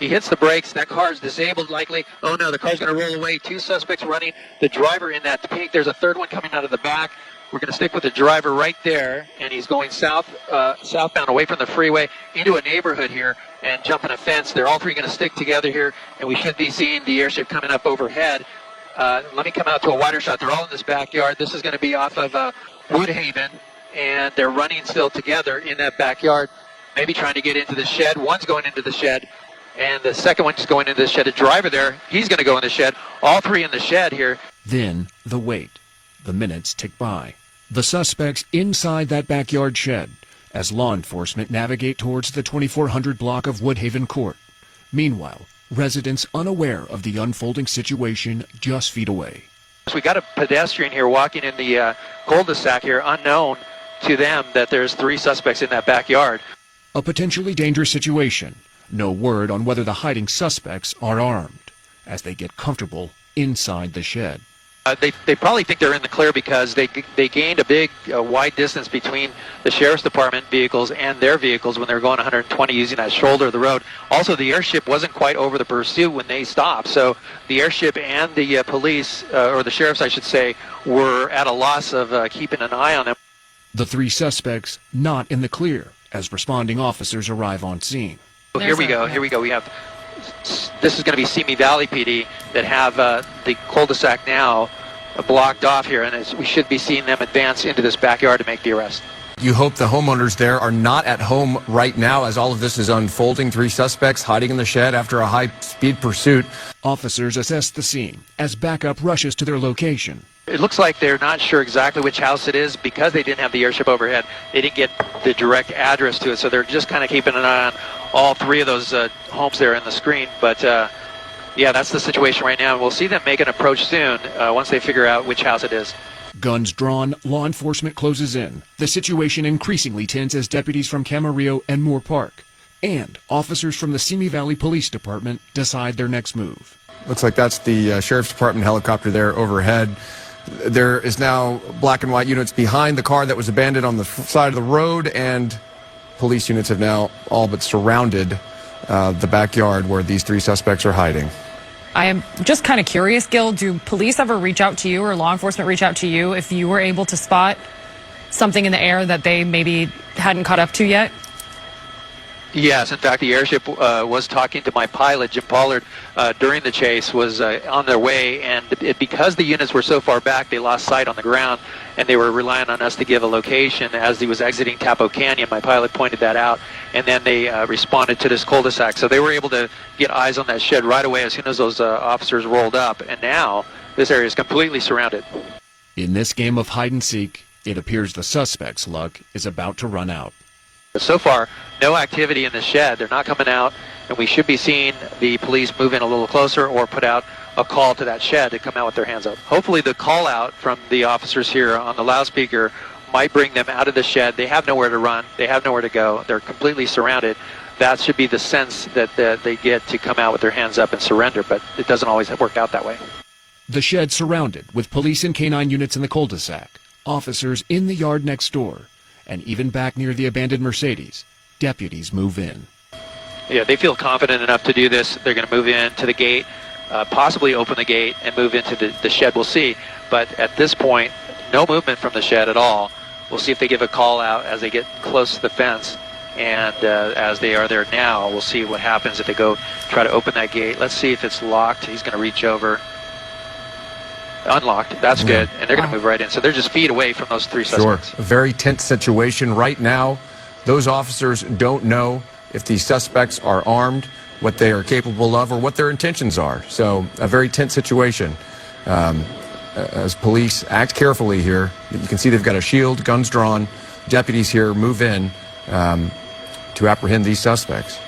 He hits the brakes. That car is disabled likely. Oh no, the car's going to roll away. Two suspects running. The driver in that pink. There's a third one coming out of the back. We're going to stick with the driver right there, and he's going southbound away from the freeway into a neighborhood here and jumping a fence. They're all three going to stick together here, and we should be seeing the airship coming up overhead. Let me come out to a wider shot. They're all in this backyard. This is going to be off of Woodhaven, and they're running still together in that backyard, maybe trying to get into the shed. One's going into the shed, and the second one's going into the shed. The driver there, he's going to go in the shed. All three in the shed here. Then the wait. The minutes tick by. The suspects inside that backyard shed as law enforcement navigate towards the 2400 block of Woodhaven Court. Meanwhile, residents unaware of the unfolding situation just feet away. So we got a pedestrian here walking in the cul-de-sac here, unknown to them that there's three suspects in that backyard. A potentially dangerous situation. No word on whether the hiding suspects are armed as they get comfortable inside the shed. They probably think they're in the clear because they gained a big wide distance between the Sheriff's Department vehicles and their vehicles when they were going 120 using that shoulder of the road. Also, the airship wasn't quite over the pursuit when they stopped, so the airship and the police, or the sheriffs I should say, were at a loss of keeping an eye on them. The three suspects not in the clear as responding officers arrive on scene. Here we go. We have, this is going to be Simi Valley PD that have the cul-de-sac now blocked off here, and we should be seeing them advance into this backyard to make the arrest. You hope the homeowners there are not at home right now as all of this is unfolding. Three suspects hiding in the shed after a high-speed pursuit. Officers assess the scene as backup rushes to their location. It looks like they're not sure exactly which house it is because they didn't have the airship overhead. They didn't get the direct address to it, so they're just kind of keeping an eye on all three of those homes there in the screen. But yeah, that's the situation right now. We'll see them make an approach soon once they figure out which house it is. Guns drawn, law enforcement closes in. The situation increasingly tense as deputies from Camarillo and Moore Park and officers from the Simi Valley Police Department decide their next move. Looks like that's the Sheriff's Department helicopter there overhead. There is now black and white units behind the car that was abandoned on the side of the road, and police units have now all but surrounded the backyard where these three suspects are hiding. I am just kind of curious, Gil, do police ever reach out to you or law enforcement reach out to you if you were able to spot something in the air that they maybe hadn't caught up to yet? Yes, in fact, the airship was talking to my pilot, Jim Pollard, during the chase, was on their way, and because the units were so far back, they lost sight on the ground, and they were relying on us to give a location as he was exiting Tapo Canyon. My pilot pointed that out, and then they responded to this cul-de-sac. So they were able to get eyes on that shed right away as soon as those officers rolled up, and now this area is completely surrounded. In this game of hide-and-seek, it appears the suspect's luck is about to run out. So far, no activity in the shed. They're not coming out, and we should be seeing the police move in a little closer or put out a call to that shed to come out with their hands up. Hopefully the call out from the officers here on the loudspeaker might bring them out of the shed. They have nowhere to run. They have nowhere to go. They're completely surrounded. That should be the sense that they get to come out with their hands up and surrender, but it doesn't always work out that way. The shed surrounded with police and canine units in the cul-de-sac, officers in the yard next door, and even back near the abandoned Mercedes, deputies move in. Yeah, they feel confident enough to do this. They're going to move in to the gate, possibly open the gate and move into the shed. We'll see. But at this point, no movement from the shed at all. We'll see if they give a call out as they get close to the fence. And as they are there now, we'll see what happens if they go try to open that gate. Let's see if it's locked. He's going to reach over. Unlocked. That's good. And they're going to move right in. So they're just feet away from those three suspects. Sure. A very tense situation right now. Those officers don't know if these suspects are armed, what they are capable of, or what their intentions are. So a very tense situation. As police act carefully here, you can see they've got a shield, guns drawn. Deputies here move in to apprehend these suspects.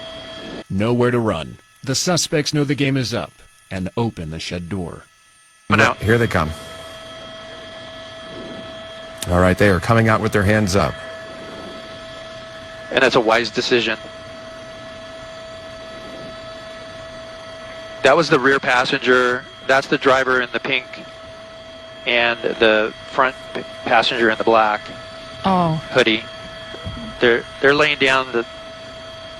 Nowhere to run. The suspects know the game is up and open the shed door. Out. Here they come. All right, they are coming out with their hands up. And that's a wise decision. That was the rear passenger. That's the driver in the pink. And the front passenger in the black hoodie. They're laying down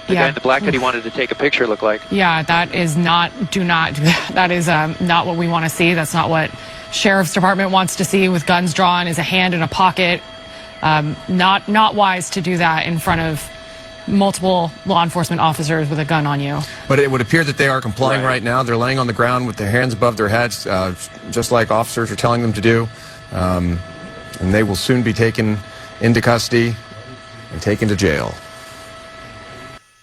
The guy in the black hoodie wanted to take a picture, looked like. Yeah, that is not, do not do that. That is not what we want to see. That's not what Sheriff's Department wants to see with guns drawn, is a hand in a pocket. Not wise to do that in front of multiple law enforcement officers with a gun on you. But it would appear that they are complying right now. They're laying on the ground with their hands above their heads, just like officers are telling them to do. And they will soon be taken into custody and taken to jail.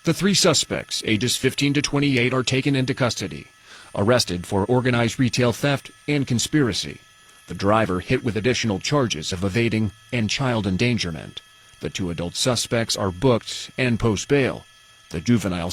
The 3 suspects, ages 15 to 28, are taken into custody, arrested for organized retail theft and conspiracy. The driver hit with additional charges of evading and child endangerment. The 2 adult suspects are booked and post bail. The juvenile